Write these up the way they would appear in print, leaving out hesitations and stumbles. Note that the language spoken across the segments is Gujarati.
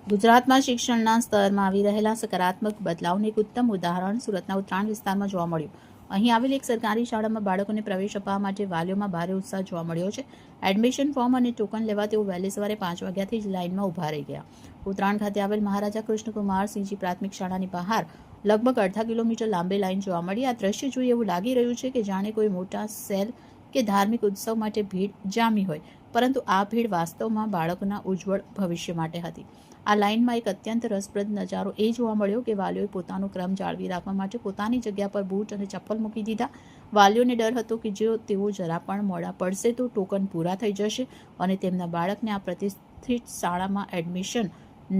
ગુજરાતમાં શિક્ષણના સ્તરમાં આવી રહેલા સકારાત્મક બદલાવનું એક ઉત્તમ ઉદાહરણ સુરતના ઉત્તરાણ વિસ્તારમાં જોવા મળ્યું. અહીં આવેલી એક સરકારી શાળામાં બાળકોને પ્રવેશ અપાવવા માટે વાલીઓમાં ભારે ઉત્સાહ જોવા મળ્યો છે. એડમિશન ફોર્મ અને ટોકન લેવા તેઓ વહેલી સવારે 5 વાગ્યાથી જ લાઇનમાં ઊભા રહી ગયા. ઉત્તરાણ ખાતે આવેલ મહારાજા કૃષ્ણકુમારસિંહજી પ્રાથમિક શાળાની બહાર લગભગ અડધા કિલોમીટર લાંબી લાઇન જોવા મળી. આ દ્રશ્ય જોઈ એવું લાગી રહ્યું છે કે જાણે કોઈ મોટા સેલ કે ધાર્મિક ઉત્સવ માટે ભીડ જામી હોય, પરંતુ આ ભીડ વાસ્તવમાં બાળકોના ઉજ્જવળ ભવિષ્ય માટે હતી. આ લાઇનમાં એક અત્યંત રસપ્રદ નજારો એ જોવા મળ્યો કે વાલીઓએ પોતાનો ક્રમ જાળવી રાખવા માટે પોતાની જગ્યા પર બૂટ અને ચપ્પલ મૂકી દીધા. વાલીઓને ડર હતો કે જો તેઓ જરા પણ મોડા પડશે તો ટોકન પૂરા થઈ જશે અને તેમના બાળકને આ પ્રતિષ્ઠિત શાળામાં એડમિશન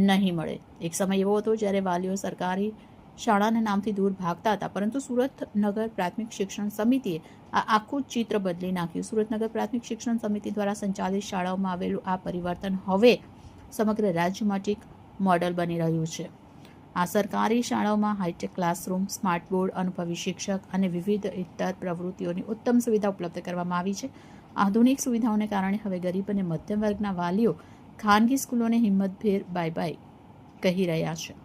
નહીં મળે. એક સમય એવો હતો જ્યારે વાલીઓ સરકારી શાળાના નામથી દૂર ભાગતા હતા, પરંતુ સુરત નગર પ્રાથમિક શિક્ષણ સમિતિએ આ આખું ચિત્ર બદલી નાખ્યું. સુરત નગર પ્રાથમિક શિક્ષણ સમિતિ દ્વારા સંચાલિત શાળાઓમાં આવેલું આ પરિવર્તન હવે સમગ્ર રાજ્ય માટે એક મોડલ બની રહ્યું છે. આ સરકારી શાળાઓમાં હાઈટેક ક્લાસરૂમ, સ્માર્ટ બોર્ડ, અનુભવી શિક્ષક અને વિવિધ ઇત્તર પ્રવૃત્તિઓની ઉત્તમ સુવિધા ઉપલબ્ધ કરવામાં આવી છે. આધુનિક સુવિધાઓને કારણે હવે ગરીબ અને મધ્યમ વર્ગના વાલીઓ ખાનગી સ્કૂલોને હિંમતભેર બાય બાય કહી રહ્યા છે.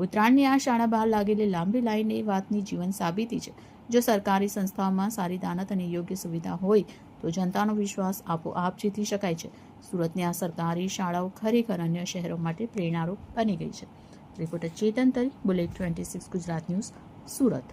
ઉત્તરાયણની આ શાળા બહાર લાગેલી લાંબી લાઈન એ વાતની જીવન સાબિતી છે. જો સરકારી સંસ્થાઓમાં સારી દાનત અને યોગ્ય સુવિધા હોય તો જનતાનો વિશ્વાસ આપોઆપ જીતી શકાય છે. સુરતની આ સરકારી શાળાઓ ખરેખર અન્ય શહેરો માટે પ્રેરણારૂપ બની ગઈ છે. રિપોર્ટર ચેતન તરી, બુલેટ 26 ગુજરાત ન્યૂઝ, સુરત.